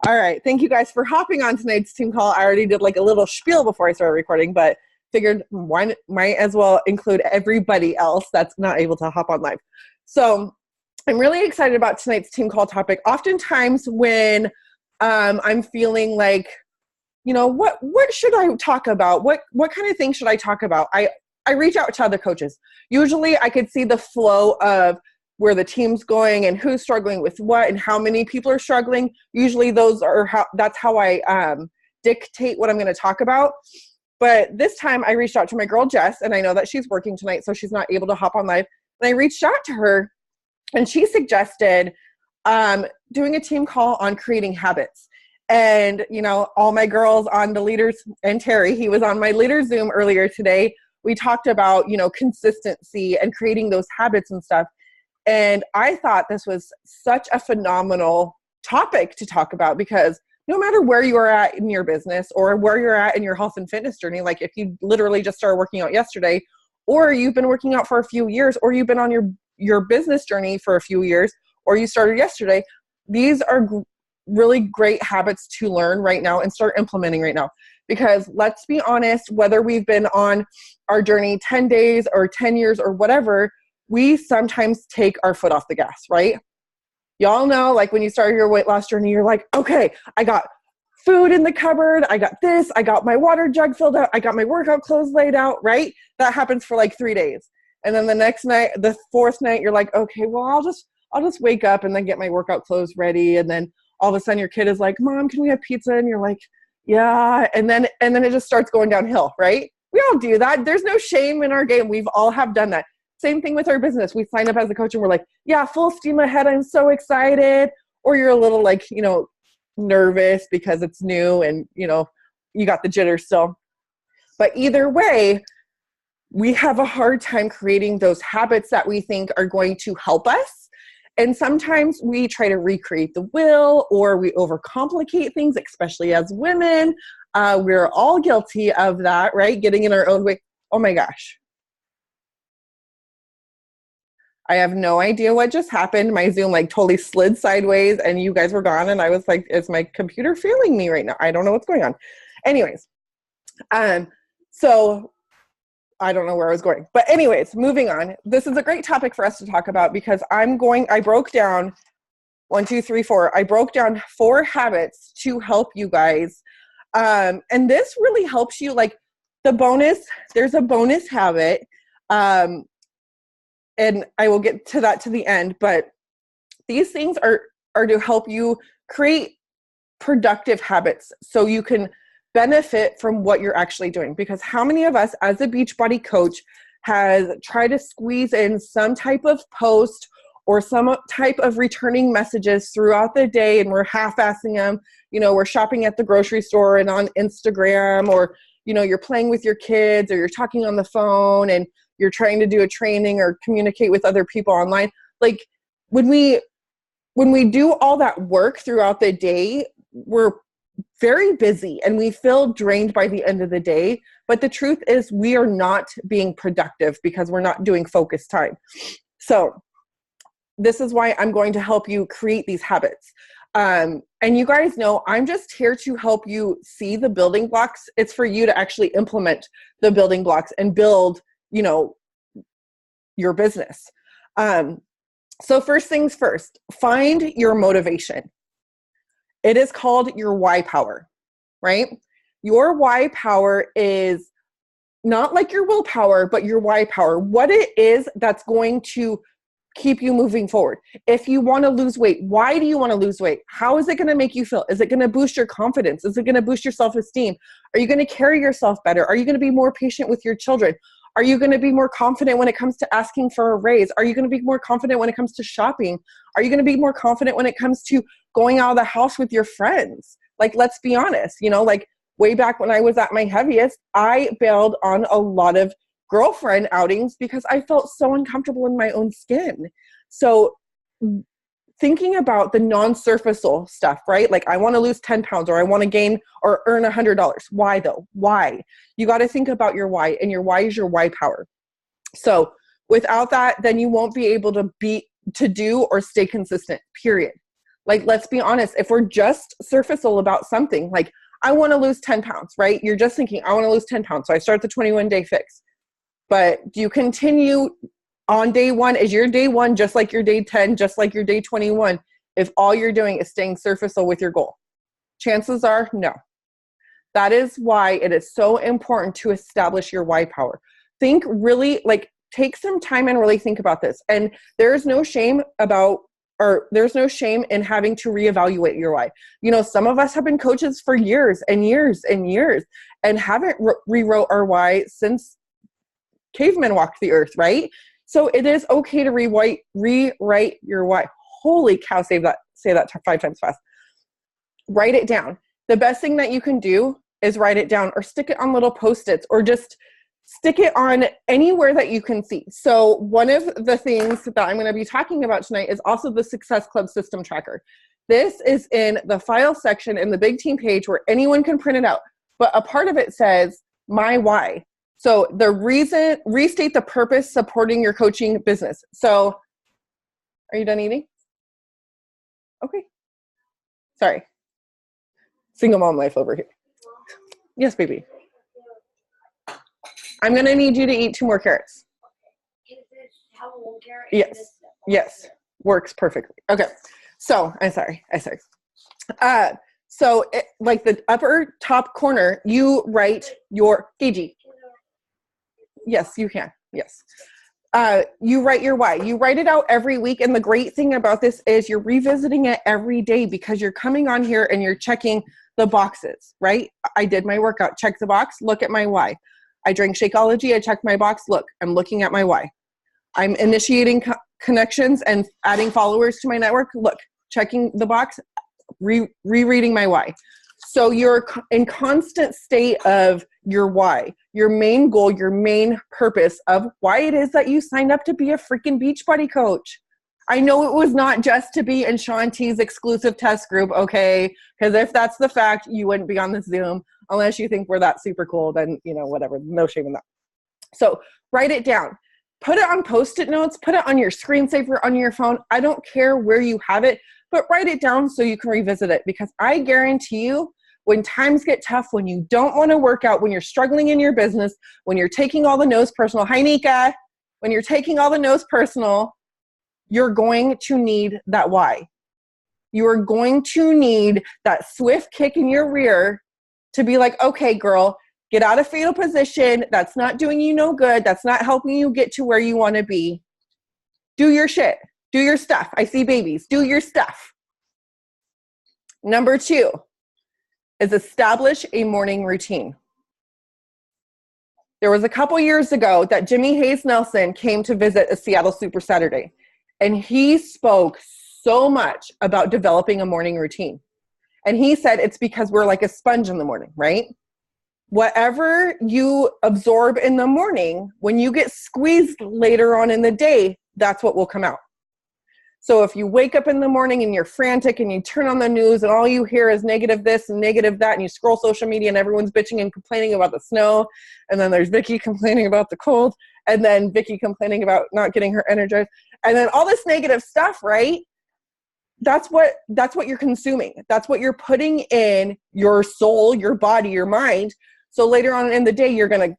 All right. Thank you guys for hopping on tonight's team call. I already did like a little spiel before I started recording, but figured might as well include everybody else that's not able to hop on live. So I'm really excited about tonight's team call topic. Oftentimes when I'm feeling like, you know, what should I talk about? What kind of things should I talk about? I reach out to other coaches. Usually I could see the flow of where the team's going and who's struggling with what and how many people are struggling. Usually that's how I dictate what I'm going to talk about. But this time I reached out to my girl Jess, and I know that she's working tonight, so she's not able to hop on live. And I reached out to her, and she suggested doing a team call on creating habits. And, you know, all my girls on the leaders, and Terry, he was on my leader Zoom earlier today. We talked about, you know, consistency and creating those habits and stuff. And I thought this was such a phenomenal topic to talk about, because no matter where you are at in your business or where you're at in your health and fitness journey, like if you literally just started working out yesterday, or you've been working out for a few years, or you've been on your business journey for a few years, or you started yesterday, these are really great habits to learn right now and start implementing right now. Because let's be honest, whether we've been on our journey 10 days or 10 years or whatever, we sometimes take our foot off the gas, right? Y'all know, like when you start your weight loss journey, you're like, okay, I got food in the cupboard, I got this, I got my water jug filled out, I got my workout clothes laid out, right? That happens for like 3 days. And then the next night, the fourth night, you're like, okay, well, I'll just wake up and then get my workout clothes ready. And then all of a sudden your kid is like, Mom, can we have pizza? And you're like, yeah. And then it just starts going downhill, right? We all do that. There's no shame in our game. We've all have done that. Same thing with our business. We sign up as a coach and we're like, yeah, full steam ahead. I'm so excited. Or you're a little like, you know, nervous because it's new and, you know, you got the jitters still. But either way, we have a hard time creating those habits that we think are going to help us. And sometimes we try to recreate the wheel, or we overcomplicate things, especially as women. We're all guilty of that, right? Getting in our own way. Oh my gosh. I have no idea what just happened. My Zoom like totally slid sideways and you guys were gone. And I was like, is my computer failing me right now? I don't know what's going on. Anyways, so I don't know where I was going. But anyways, moving on. This is a great topic for us to talk about, because I broke down 4. I broke down 4 habits to help you guys. And this really helps you, like there's a bonus habit. And I will get to that to the end, but these things are to help you create productive habits so you can benefit from what you're actually doing. Because how many of us as a Beachbody coach has tried to squeeze in some type of post or some type of returning messages throughout the day, and we're half-assing them? You know, we're shopping at the grocery store and on Instagram, or, you know, you're playing with your kids, or you're talking on the phone and you're trying to do a training or communicate with other people online. Like when we do all that work throughout the day, we're very busy and we feel drained by the end of the day. But the truth is we are not being productive because we're not doing focused time. So this is why I'm going to help you create these habits. And you guys know I'm just here to help you see the building blocks. It's for you to actually implement the building blocks and build, you know, your business. So first things first, find your motivation. It is called your why power, right? Your why power is not like your willpower, but your why power. What it is that's going to keep you moving forward. If you want to lose weight, why do you want to lose weight? How is it going to make you feel? Is it going to boost your confidence? Is it going to boost your self-esteem? Are you going to carry yourself better? Are you going to be more patient with your children? Are you going to be more confident when it comes to asking for a raise? Are you going to be more confident when it comes to shopping? Are you going to be more confident when it comes to going out of the house with your friends? Like, let's be honest, you know, like way back when I was at my heaviest, I bailed on a lot of girlfriend outings because I felt so uncomfortable in my own skin. So thinking about the non-surfaceable stuff, right? Like I want to lose 10 pounds or I want to gain or earn $100. Why though? Why? You got to think about your why, and your why is your why power. So without that, then you won't be able to do or stay consistent, period. Like, let's be honest. If we're just surficial about something, like I want to lose 10 pounds, right? You're just thinking, I want to lose 10 pounds. So I start the 21-day fix. But do you continue on day one? Is your day one just like your day 10, just like your day 21, if all you're doing is staying surficial with your goal? Chances are no. That is why it is so important to establish your why power. Think really, like, take some time and really think about this. And there's no shame in having to reevaluate your why. You know, some of us have been coaches for years and years and years and haven't rewrote our why since cavemen walked the earth, right? So it is okay to rewrite your why. Holy cow, say that 5 times fast. Write it down. The best thing that you can do is write it down or stick it on little Post-its or just stick it on anywhere that you can see. So one of the things that I'm going to be talking about tonight is also the Success Club System Tracker. This is in the file section in the Big Team page where anyone can print it out. But a part of it says, my why. So the reason, restate the purpose supporting your coaching business. So are you done eating? Okay. Sorry. Single mom life over here. Yes, baby. I'm going to need you to eat 2 more carrots. Yes. Yes. Works perfectly. Okay. So I'm sorry. So like the upper top corner, you write your Gagey. Yes, you can. Yes. You write your why. You write it out every week. And the great thing about this is you're revisiting it every day because you're coming on here and you're checking the boxes, right? I did my workout, check the box, look at my why. I drank Shakeology, I checked my box, look, I'm looking at my why. I'm initiating connections and adding followers to my network, look, checking the box, rereading my why. So you're in constant state of your why, your main goal, your main purpose of why it is that you signed up to be a freaking Beachbody coach. I know it was not just to be in Shanti's exclusive test group, okay? Because if that's the fact, you wouldn't be on the Zoom unless you think we're that super cool, then, you know, whatever, no shame in that. So write it down. Put it on Post-it notes, put it on your screensaver, on your phone. I don't care where you have it, but write it down so you can revisit it because I guarantee you, when times get tough, when you don't want to work out, when you're struggling in your business, when you're taking all the no's personal, hi Nika, when you're taking all the no's personal, you're going to need that why. You are going to need that swift kick in your rear to be like, okay, girl, get out of fetal position. That's not doing you no good. That's not helping you get to where you want to be. Do your shit. Do your stuff. I see babies. Do your stuff. Number 2 is establish a morning routine. There was a couple years ago that Jimmy Hayes Nelson came to visit a Seattle Super Saturday. And he spoke so much about developing a morning routine. And he said it's because we're like a sponge in the morning, right? Whatever you absorb in the morning, when you get squeezed later on in the day, that's what will come out. So if you wake up in the morning and you're frantic and you turn on the news and all you hear is negative this and negative that, and you scroll social media and everyone's bitching and complaining about the snow, and then there's Vicki complaining about the cold, and then Vicki complaining about not getting her energized, and then all this negative stuff, right? That's what you're consuming. That's what you're putting in your soul, your body, your mind. So later on in the day, you're going to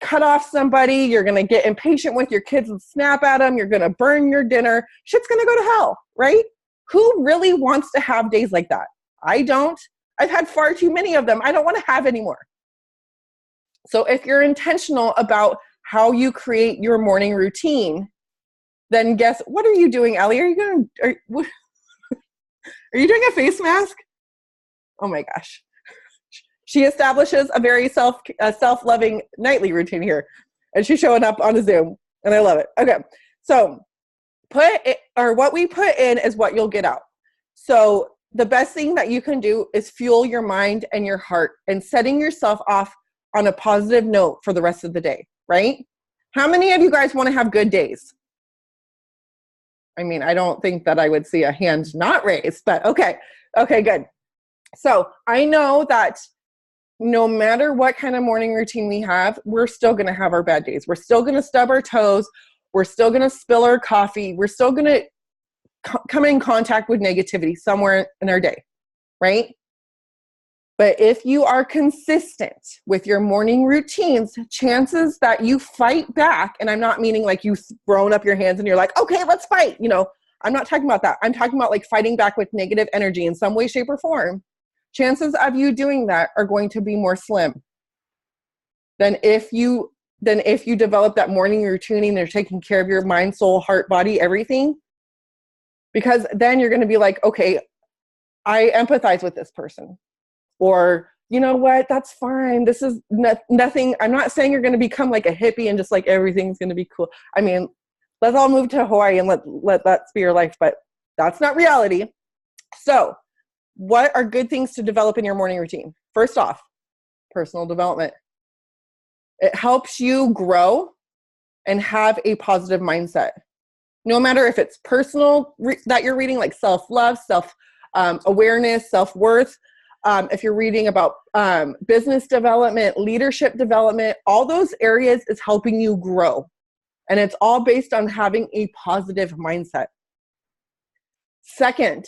cut off somebody. You're going to get impatient with your kids and snap at them. You're going to burn your dinner. Shit's going to go to hell, right? Who really wants to have days like that? I don't. I've had far too many of them. I don't want to have any more. So if you're intentional about how you create your morning routine, then guess, what are you doing, Ellie? Are you doing a face mask? Oh my gosh. She establishes a very self-loving nightly routine here. And she's showing up on a Zoom. And I love it. Okay. So what we put in is what you'll get out. So the best thing that you can do is fuel your mind and your heart and setting yourself off on a positive note for the rest of the day, right? How many of you guys want to have good days? I mean, I don't think that I would see a hand not raised, but okay. Okay, good. So I know that no matter what kind of morning routine we have, we're still going to have our bad days. We're still going to stub our toes. We're still going to spill our coffee. We're still going to come in contact with negativity somewhere in our day, right? But if you are consistent with your morning routines, chances that you fight back, and I'm not meaning like you've thrown up your hands and you're like, okay, let's fight. I'm not talking about that. I'm talking about like fighting back with negative energy in some way, shape, or form. Chances of you doing that are going to be more slim than if you develop that morning routine and you're taking care of your mind, soul, heart, body, everything. Because then you're going to be like, okay, I empathize with this person. Or, you know what, that's fine. This is nothing. I'm not saying you're going to become like a hippie and just like everything's going to be cool. I mean, let's all move to Hawaii and let that be your life, but that's not reality. So what are good things to develop in your morning routine? First off, personal development. It helps you grow and have a positive mindset. No matter if it's personal that you're reading, like self-love, self-awareness, self-worth, if you're reading about business development, leadership development, all those areas is helping you grow. And it's all based on having a positive mindset. Second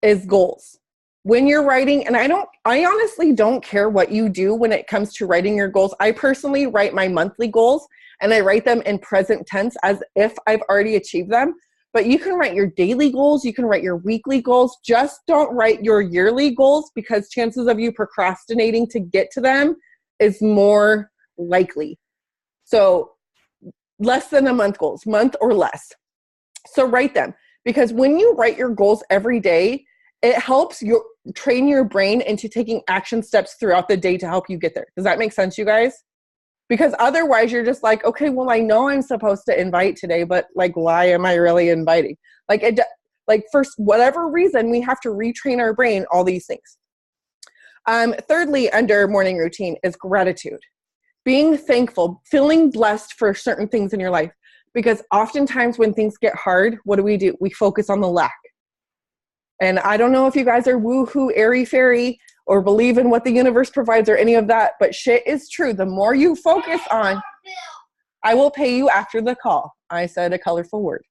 is goals. When you're writing, and I honestly don't care what you do when it comes to writing your goals. I personally write my monthly goals and I write them in present tense as if I've already achieved them. But you can write your daily goals, you can write your weekly goals, just don't write your yearly goals because chances of you procrastinating to get to them is more likely. So less than a month goals, month or less. So write them, because when you write your goals every day, it helps you train your brain into taking action steps throughout the day to help you get there. Does that make sense, you guys? Because otherwise you're just like, okay, well, I know I'm supposed to invite today, but like, why am I really inviting? Like for whatever reason, we have to retrain our brain, all these things. Thirdly, under morning routine is gratitude. Being thankful, feeling blessed for certain things in your life. Because oftentimes when things get hard, what do? We focus on the lack. And I don't know if you guys are woohoo, airy-fairy, or believe in what the universe provides or any of that, but shit is true. The more you focus on, I will pay you after the call. I said a colorful word.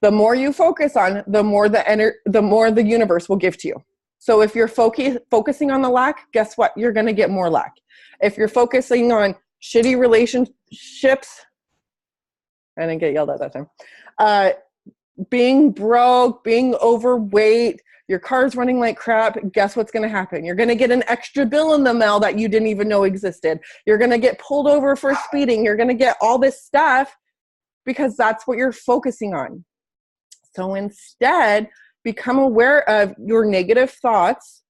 The more you focus on, the more the universe will give to you. So if you're focusing on the lack, guess what? You're going to get more lack. If you're focusing on shitty relationships, I didn't get yelled at that time. Being broke, being overweight, your car's running like crap, guess what's going to happen? You're going to get an extra bill in the mail that you didn't even know existed. You're going to get pulled over for speeding. You're going to get all this stuff because that's what you're focusing on. So instead, become aware of your negative thoughts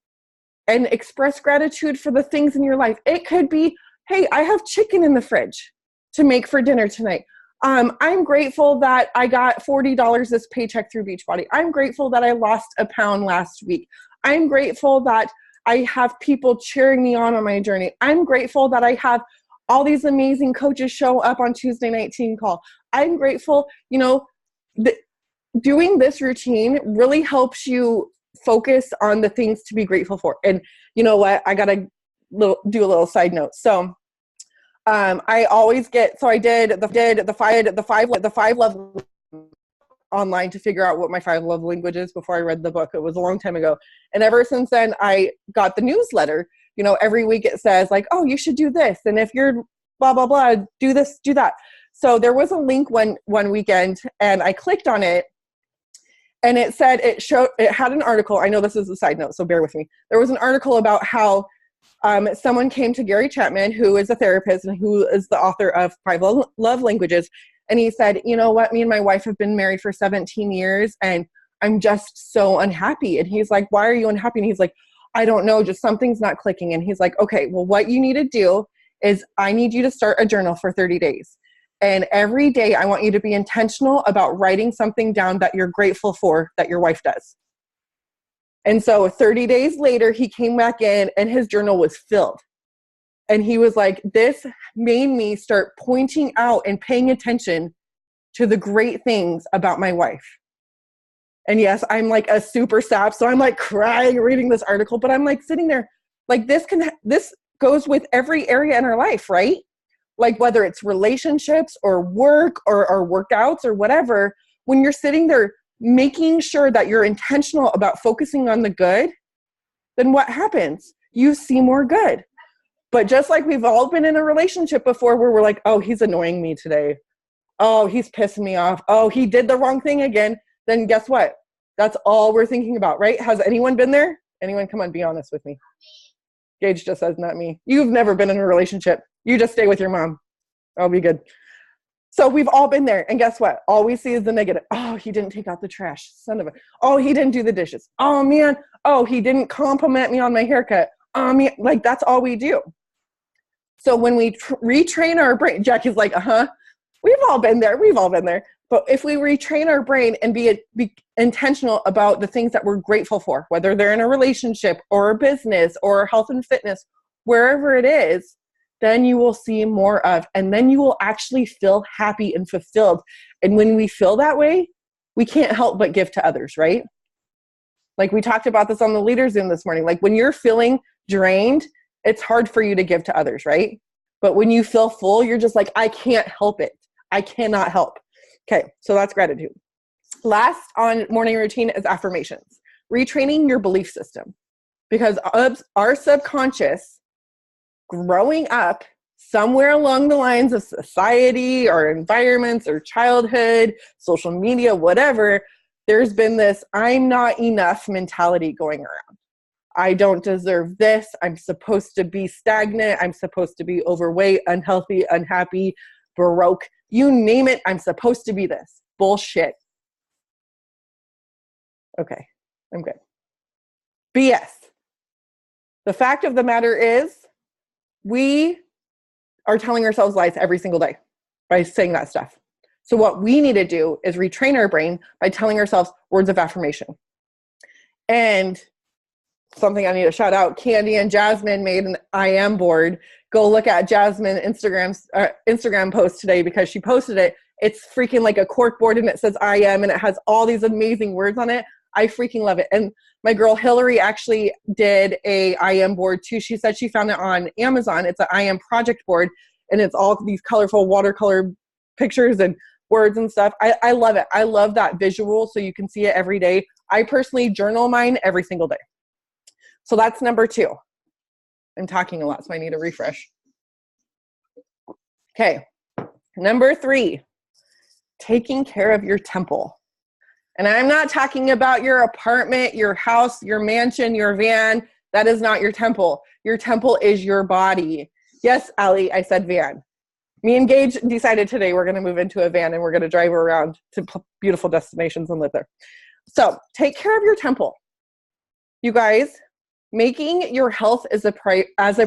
and express gratitude for the things in your life. It could be, hey, I have chicken in the fridge to make for dinner tonight. I'm grateful that I got $40 this paycheck through Beachbody. I'm grateful that I lost a pound last week. I'm grateful that I have people cheering me on my journey. I'm grateful that I have all these amazing coaches show up on Tuesday night team call. I'm grateful, doing this routine really helps you focus on the things to be grateful for. And you know what? I got to do a little side note. So I always I did the five love online to figure out what my 5 love languages before I read the book. It was a long time ago. And ever since then, I got the newsletter. Every week it says like, oh, you should do this. And if you're blah, blah, blah, do this, do that. So there was a link one weekend and I clicked on it and it said, it had an article. I know this is a side note, so bear with me. There was an article about how someone came to Gary Chapman, who is a therapist and who is the author of 5 Love Languages. And he said, you know what, me and my wife have been married for 17 years and I'm just so unhappy. And he's like, why are you unhappy? And he's like, I don't know, just something's not clicking. And he's like, okay, well, what you need to do is I need you to start a journal for 30 days. And every day I want you to be intentional about writing something down that you're grateful for that your wife does. And so 30 days later, he came back in and his journal was filled. And he was like, this made me start pointing out and paying attention to the great things about my wife. And yes, I'm like a super sap. So I'm like crying reading this article, but I'm like sitting there like this goes with every area in our life, right? Like whether it's relationships or work or workouts or whatever, when you're sitting there making sure that you're intentional about focusing on the good, then what happens? You see more good. But just like we've all been in a relationship before where we're like, oh, he's annoying me today. Oh, he's pissing me off. Oh, he did the wrong thing again. Then guess what? That's all we're thinking about, right? Has anyone been there? Anyone? Come on, be honest with me. Gage just says, not me. You've never been in a relationship. You just stay with your mom. I'll be good. So we've all been there. And guess what? All we see is the negative. Oh, he didn't take out the trash. Son of a. Oh, he didn't do the dishes. Oh, man. Oh, he didn't compliment me on my haircut. Oh, man. Like, that's all we do. So when we retrain our brain, Jackie's like, we've all been there. We've all been there. But if we retrain our brain and be intentional about the things that we're grateful for, whether they're in a relationship or a business or health and fitness, wherever it is, then you will see more of, and then you will actually feel happy and fulfilled. And when we feel that way, we can't help but give to others, right? Like we talked about this on the Leader Zoom this morning. Like when you're feeling drained, it's hard for you to give to others, right? But when you feel full, you're just like, I can't help it. I cannot help. Okay, so that's gratitude. Last on morning routine is affirmations. Retraining your belief system. Because our subconscious, growing up somewhere along the lines of society or environments or childhood, social media, whatever, there's been this I'm not enough mentality going around. I don't deserve this. I'm supposed to be stagnant. I'm supposed to be overweight, unhealthy, unhappy, broke. You name it, I'm supposed to be this. Bullshit. Okay, I'm good. BS. The fact of the matter is, we are telling ourselves lies every single day by saying that stuff. So what we need to do is retrain our brain by telling ourselves words of affirmation. And something I need to shout out, Candy and Jasmine made an I am board. Go look at Jasmine Instagram post today because she posted it. It's freaking like a cork board and it says I am and it has all these amazing words on it. I freaking love it. And my girl Hillary actually did a I am board too. She said she found it on Amazon. It's an I am project board and it's all these colorful watercolor pictures and words and stuff. I love it. I love that visual so you can see it every day. I personally journal mine every single day. So that's number 2. I'm talking a lot, so I need a refresh. Okay. Number 3, taking care of your temple. And I'm not talking about your apartment, your house, your mansion, your van. That is not your temple. Your temple is your body. Yes, Allie, I said van. Me and Gage decided today we're going to move into a van and we're going to drive around to beautiful destinations and live there. So take care of your temple. You guys, making your health as a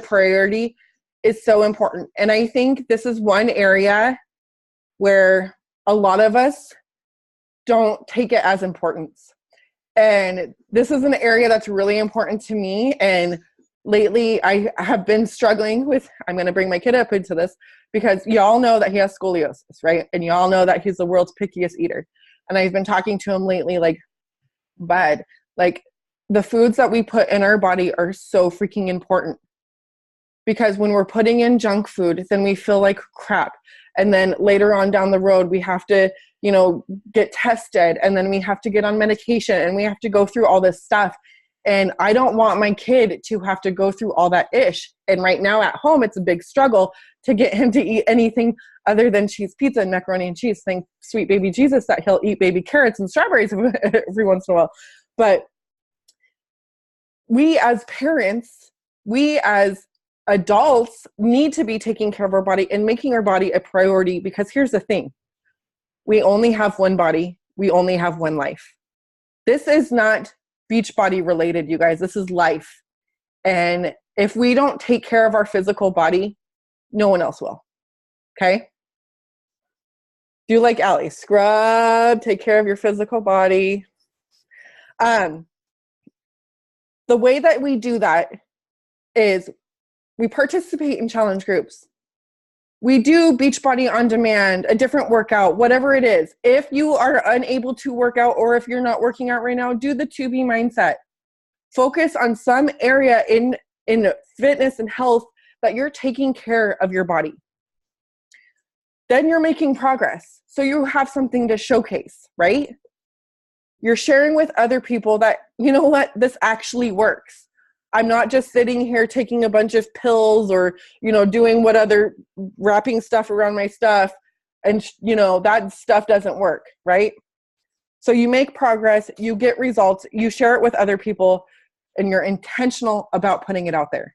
priority is so important. And I think this is one area where a lot of us don't take it as importance. And this is an area that's really important to me. And lately I have been struggling with, I'm going to bring my kid up into this because y'all know that he has scoliosis, right? And y'all know that he's the world's pickiest eater. And I've been talking to him lately, like, bud, like the foods that we put in our body are so freaking important. Because when we're putting in junk food, then we feel like crap. And then later on down the road, we have to, get tested. And then we have to get on medication and we have to go through all this stuff. And I don't want my kid to have to go through all that ish. And right now at home, it's a big struggle to get him to eat anything other than cheese pizza and macaroni and cheese. Thank sweet baby Jesus that he'll eat baby carrots and strawberries every once in a while. But we as parents, we as adults need to be taking care of our body and making our body a priority, because here's the thing. We only have one body. We only have one life. This is not Beachbody related, you guys. This is life. And if we don't take care of our physical body, no one else will. Okay? Do like Allie. Scrub, take care of your physical body. The way that we do that is we participate in challenge groups. We do Beachbody on demand, a different workout, whatever it is. If you are unable to work out or if you're not working out right now, do the 2B mindset. Focus on some area in fitness and health that you're taking care of your body. Then you're making progress. So you have something to showcase, right? You're sharing with other people that, you know what, this actually works. I'm not just sitting here taking a bunch of pills or, you know, doing what other wrapping stuff around my stuff. And, you know, that stuff doesn't work, right? So you make progress, you get results, you share it with other people, and you're intentional about putting it out there.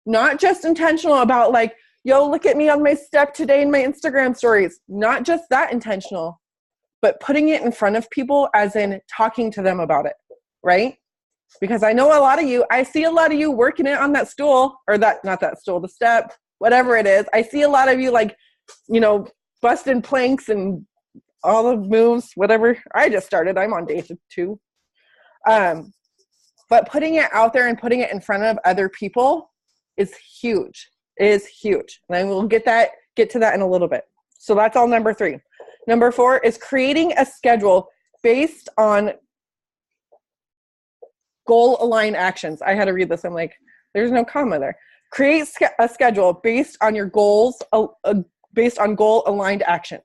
Not just intentional about like, yo, look at me on my step today in my Instagram stories. Not just that intentional, but putting it in front of people as in talking to them about it, right? Because I know a lot of you, I see a lot of you working it on that stool, or that, not that stool, the step, whatever it is. I see a lot of you like, you know, busting planks and all the moves, whatever. I just started, I'm on day 2. But putting it out there and putting it in front of other people is huge. It is huge. And I will get to that in a little bit. So that's all number 3. Number 4 is creating a schedule based on goal-aligned actions. I had to read this. I'm like, there's no comma there. Create a schedule based on your goals, based on goal-aligned actions.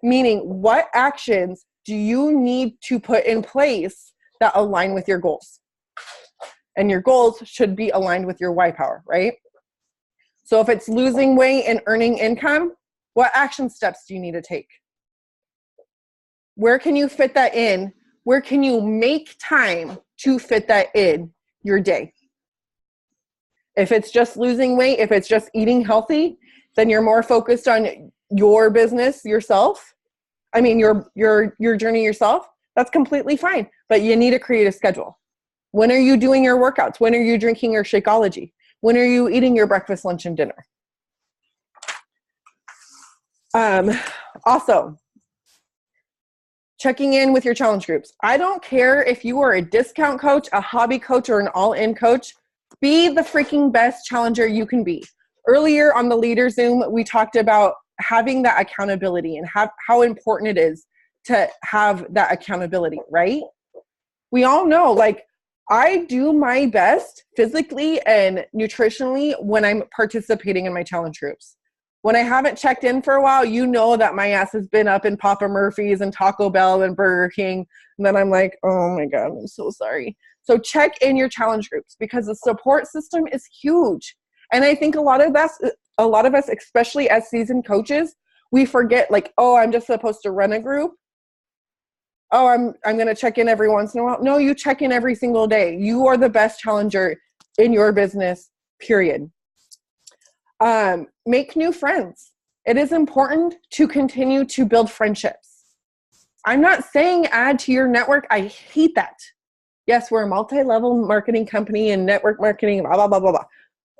Meaning, what actions do you need to put in place that align with your goals? And your goals should be aligned with your why power, right? So if it's losing weight and earning income, what action steps do you need to take? Where can you fit that in? Where can you make time to fit that in your day? If it's just losing weight, if it's just eating healthy, then you're more focused on your business yourself. I mean, your journey yourself. That's completely fine. But you need to create a schedule. When are you doing your workouts? When are you drinking your Shakeology? When are you eating your breakfast, lunch, and dinner? Also, checking in with your challenge groups. I don't care if you are a discount coach, a hobby coach, or an all-in coach. Be the freaking best challenger you can be. Earlier on the Leader Zoom, we talked about having that accountability and how important it is to have that accountability, right? We all know, like, I do my best physically and nutritionally when I'm participating in my challenge groups. When I haven't checked in for a while, you know that my ass has been up in Papa Murphy's and Taco Bell and Burger King. And then I'm like, oh my God, I'm so sorry. So check in your challenge groups because the support system is huge. And I think a lot of us, especially as seasoned coaches, we forget like, oh, I'm just supposed to run a group. Oh, I'm going to check in every once in a while. No, you check in every single day. You are the best challenger in your business, period. Make new friends. It is important to continue to build friendships. I'm not saying add to your network. I hate that. Yes, we're a multi-level marketing company and network marketing, blah, blah, blah, blah, blah.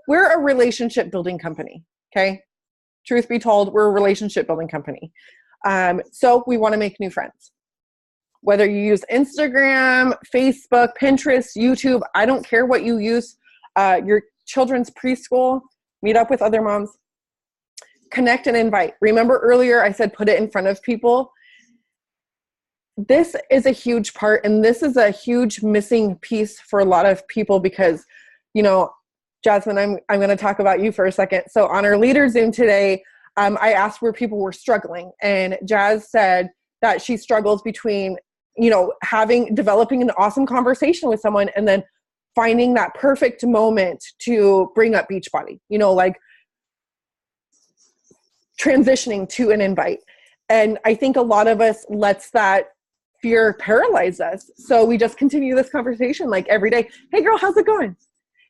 We're a relationship building company, okay? Truth be told, we're a relationship building company. So we want to make new friends. Whether you use Instagram, Facebook, Pinterest, YouTube, I don't care what you use, your children's preschool, meet up with other moms, connect and invite. Remember earlier I said put it in front of people? This is a huge part, and this is a huge missing piece for a lot of people because, you know, Jasmine, I'm going to talk about you for a second. So on our Leader Zoom today, I asked where people were struggling, and Jazz said that she struggles between, you know, developing an awesome conversation with someone and then finding that perfect moment to bring up Beachbody, you know, like transitioning to an invite. And I think a lot of us lets that fear paralyze us. So we just continue this conversation like every day. Hey girl, how's it going?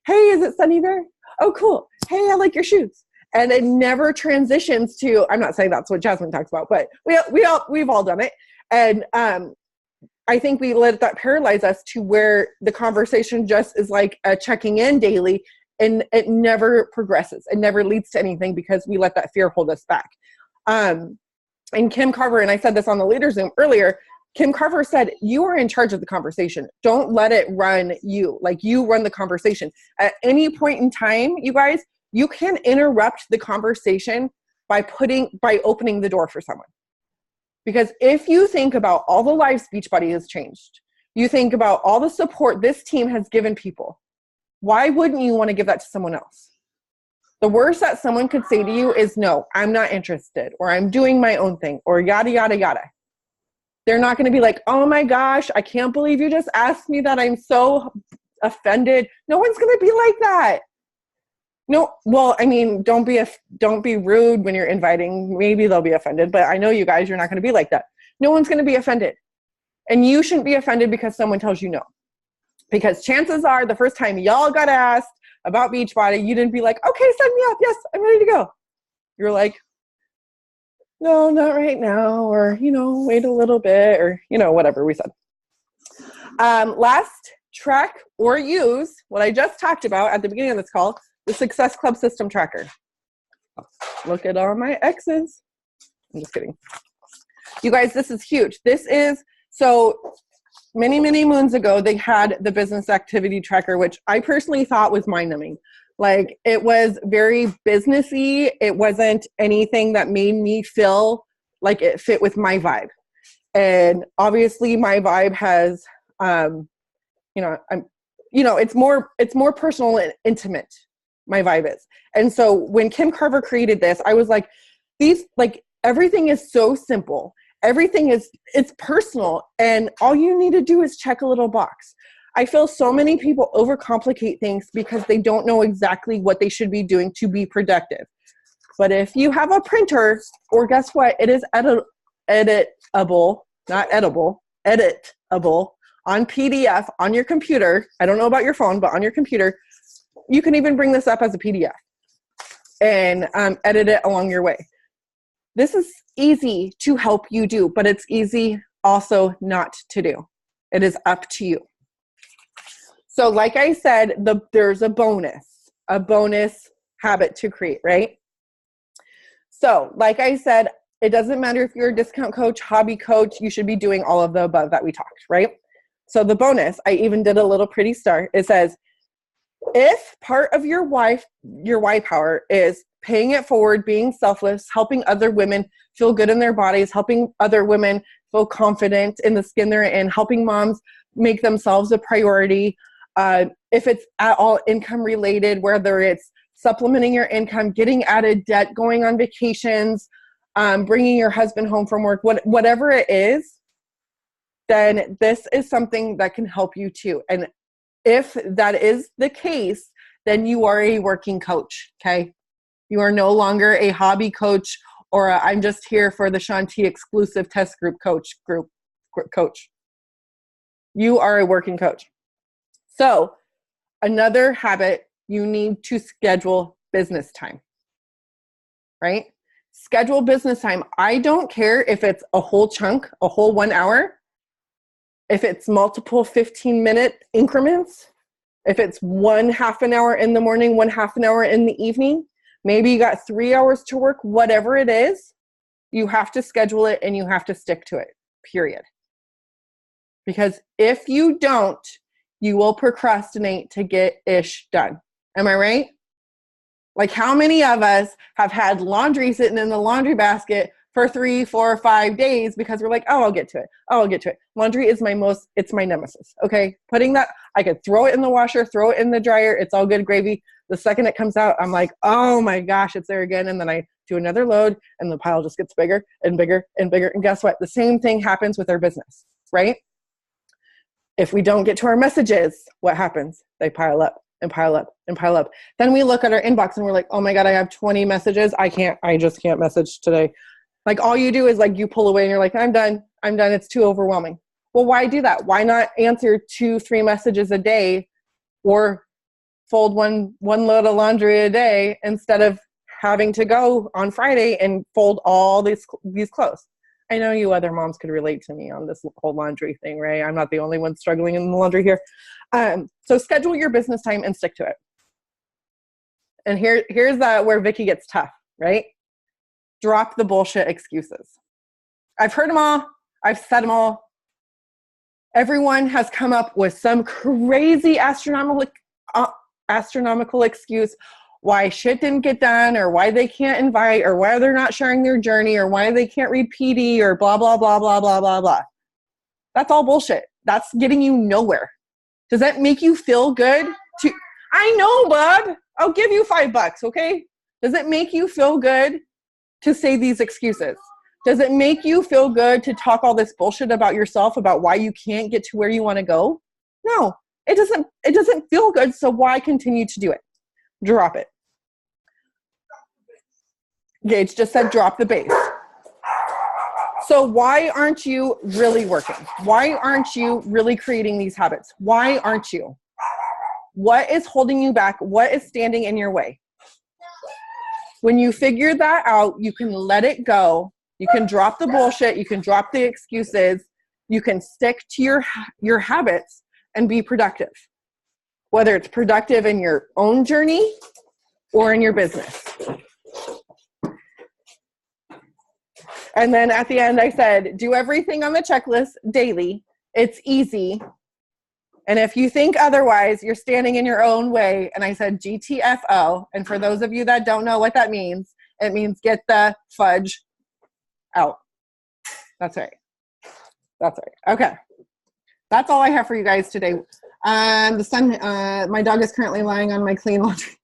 Hey, is it sunny there? Oh, cool. Hey, I like your shoes. And it never transitions to, I'm not saying that's what Jasmine talks about, but we've all done it. And I think we let that paralyze us to where the conversation just is like a checking in daily, and it never progresses. It never leads to anything because we let that fear hold us back. And Kim Carver, and I said this on the Leader Zoom earlier, Kim Carver said, you are in charge of the conversation. Don't let it run you. Like, you run the conversation. At any point in time, you guys, you can interrupt the conversation by opening the door for someone. Because if you think about all the lives Beachbody has changed, you think about all the support this team has given people, why wouldn't you want to give that to someone else? The worst that someone could say to you is, no, I'm not interested, or I'm doing my own thing, or yada, yada, yada. They're not going to be like, oh my gosh, I can't believe you just asked me that. I'm so offended. No one's going to be like that. No, well, I mean, don't be rude when you're inviting. Maybe they'll be offended, but I know you guys, you're not going to be like that. No one's going to be offended. And you shouldn't be offended because someone tells you no. Because chances are the first time y'all got asked about Beachbody, you didn't be like, okay, sign me up. Yes, I'm ready to go. You're like, no, not right now. Or, wait a little bit, or, whatever we said. Last, track or use what I just talked about at the beginning of this call, the Success Club System Tracker. Look at all my X's. I'm just kidding. You guys, this is huge. So many, many moons ago, they had the business activity tracker, which I personally thought was mind-numbing. Like, it was very businessy. It wasn't anything that made me feel like it fit with my vibe. And obviously my vibe has, it's more personal and intimate. My vibe is. And so when Kim Carver created this, I was like, everything is so simple. It's personal. And all you need to do is check a little box. I feel so many people overcomplicate things because they don't know exactly what they should be doing to be productive. But if you have a printer, or guess what? It is editable, not edible, editable on PDF on your computer. I don't know about your phone, but on your computer, you can even bring this up as a PDF and edit it along your way. This is easy to help you do, but it's easy also not to do. It is up to you. So like I said, there's a bonus habit to create, right? So like I said, it doesn't matter if you're a discount coach, hobby coach, you should be doing all of the above that we talked, right? So the bonus, I even did a little pretty star. It says, if part of your why power is paying it forward, being selfless, helping other women feel good in their bodies, helping other women feel confident in the skin they're in, helping moms make themselves a priority, if it's at all income related, whether it's supplementing your income, getting out of debt, going on vacations, bringing your husband home from work, whatever it is, then this is something that can help you too. And if that is the case, then you are a working coach, okay? You are no longer a hobby coach or I'm just here for the Shanti exclusive test group coach. You are a working coach. So another habit, you need to schedule business time, right? Schedule business time. I don't care if it's a whole chunk, a whole 1 hour, if it's multiple 15-minute increments, if it's one half an hour in the morning, one half an hour in the evening, maybe you got 3 hours to work, whatever it is, you have to schedule it and you have to stick to it, period. Because if you don't, you will procrastinate to get ish done. Am I right? Like, how many of us have had laundry sitting in the laundry basket for 3, 4, 5 days because we're like, oh, I'll get to it. Laundry is it's my nemesis. Okay. Putting that, I could throw it in the washer, throw it in the dryer. It's all good gravy. The second it comes out, I'm like, oh my gosh, it's there again. And then I do another load and the pile just gets bigger and bigger and bigger. And guess what? The same thing happens with our business, right? If we don't get to our messages, what happens? They pile up and pile up and pile up. Then we look at our inbox and we're like, oh my God, I have 20 messages. I just can't message today. Like, all you do is like, you pull away and you're like, I'm done. It's too overwhelming. Well, why do that? Why not answer 2-3 messages a day or fold one load of laundry a day instead of having to go on Friday and fold all these clothes? I know you other moms could relate to me on this whole laundry thing, right? I'm not the only one struggling in the laundry here. So schedule your business time and stick to it. And here's where Vicki gets tough, right? Drop the bullshit excuses. I've heard them all. I've said them all. Everyone has come up with some crazy astronomical excuse why shit didn't get done, or why they can't invite, or why they're not sharing their journey, or why they can't read PD, or blah, blah, blah, blah, blah, blah, blah. That's all bullshit. That's getting you nowhere. Does that make you feel good? I know, bub. I'll give you $5, okay? Does it make you feel good to say these excuses? Does it make you feel good to talk all this bullshit about yourself, about why you can't get to where you want to go? No, it doesn't feel good. So why continue to do it? Drop it. Gage just said drop the base. So why aren't you really working? Why aren't you really creating these habits? Why aren't you? What is holding you back? What is standing in your way? When you figure that out, you can let it go. You can drop the bullshit. You can drop the excuses. You can stick to your habits and be productive. Whether it's productive in your own journey or in your business. And then at the end, I said, do everything on the checklist daily. It's easy. And if you think otherwise, you're standing in your own way. And I said, GTFO. And for those of you that don't know what that means, it means get the fudge out. That's right. That's right. Okay. That's all I have for you guys today. My dog is currently lying on my clean laundry.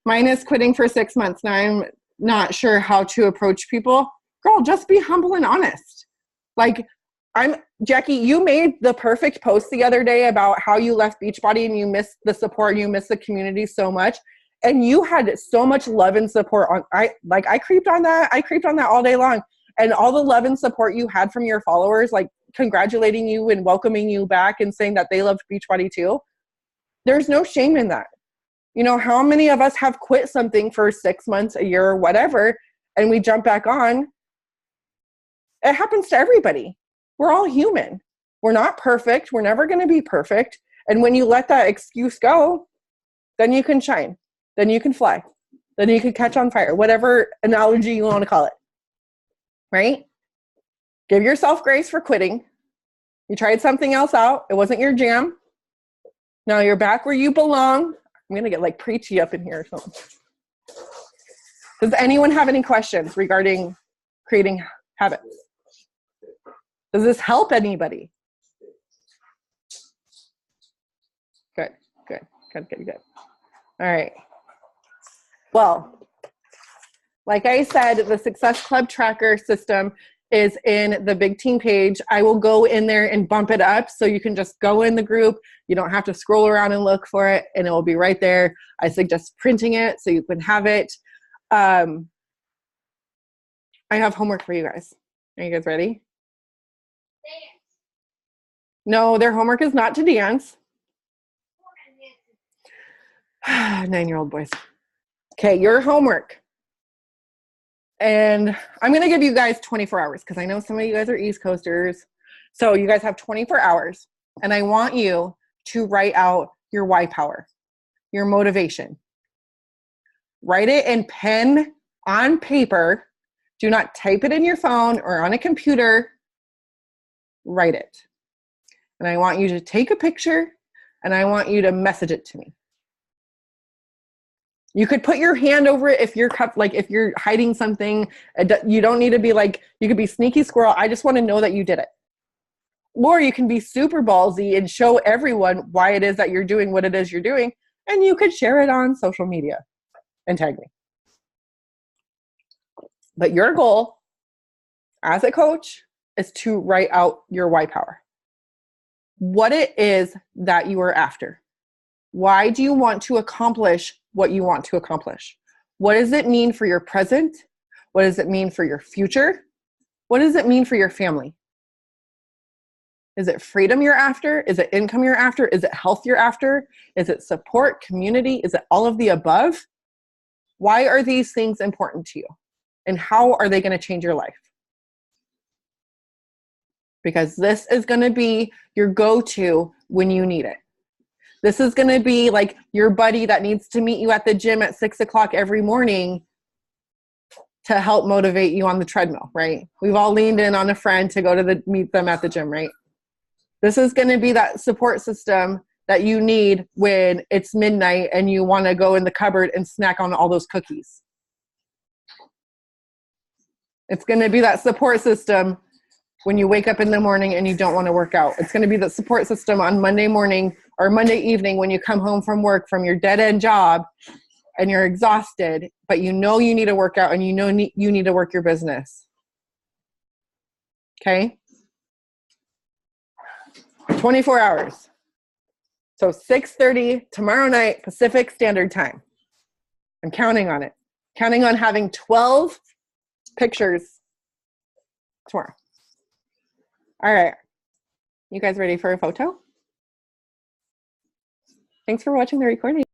Mine is quitting for 6 months. Now I'm not sure how to approach people. Girl, just be humble and honest. Like, Jackie, you made the perfect post the other day about how you left Beachbody and you missed the support, you missed the community so much. And you had so much love and support I creeped on that. I creeped on that all day long. And all the love and support you had from your followers, like congratulating you and welcoming you back and saying that they loved Beachbody too. There's no shame in that. You know, how many of us have quit something for 6 months, a year, or whatever, and we jump back on? It happens to everybody. We're all human. We're not perfect. We're never going to be perfect. And when you let that excuse go, then you can shine. Then you can fly. Then you can catch on fire. Whatever analogy you want to call it. Right? Give yourself grace for quitting. You tried something else out. It wasn't your jam. Now you're back where you belong. I'm going to get like preachy up in here or something. Does anyone have any questions regarding creating habits? Does this help anybody? Good. All right. Well, like I said, the Success Club tracker system is in the Big Team page. I will go in there and bump it up so you can just go in the group. You don't have to scroll around and look for it, and it will be right there. I suggest printing it so you can have it. I have homework for you guys. Are you guys ready? No, their homework is not to dance. 9-year-old boys. Okay, your homework. And I'm going to give you guys 24 hours because I know some of you guys are East Coasters. So you guys have 24 hours. And I want you to write out your why power, your motivation. Write it in pen on paper. Do not type it in your phone or on a computer. Write it. And I want you to take a picture and I want you to message it to me. You could put your hand over it if you're hiding something. You don't need to be like, you could be sneaky squirrel. I just want to know that you did it. Or you can be super ballsy and show everyone why it is that you're doing what it is you're doing. And you could share it on social media and tag me. But your goal as a coach is to write out your why power. What it is that you are after. Why do you want to accomplish what you want to accomplish? What does it mean for your present? What does it mean for your future? What does it mean for your family? Is it freedom you're after? Is it income you're after? Is it health you're after? Is it support, community? Is it all of the above? Why are these things important to you? And how are they going to change your life? Because this is going to be your go-to when you need it. This is going to be like your buddy that needs to meet you at the gym at 6 o'clock every morning to help motivate you on the treadmill, right? We've all leaned in on a friend to go to meet them at the gym, right? This is going to be that support system that you need when it's midnight and you want to go in the cupboard and snack on all those cookies. It's going to be that support system when you wake up in the morning and you don't want to work out. It's going to be the support system on Monday morning or Monday evening when you come home from work from your dead-end job and you're exhausted, but you know you need to work out and you know you need to work your business. Okay. 24 hours. So 6:30 tomorrow night, Pacific Standard Time. I'm counting on it. Counting on having 12 pictures tomorrow. All right. You guys ready for a photo? Thanks for watching the recording.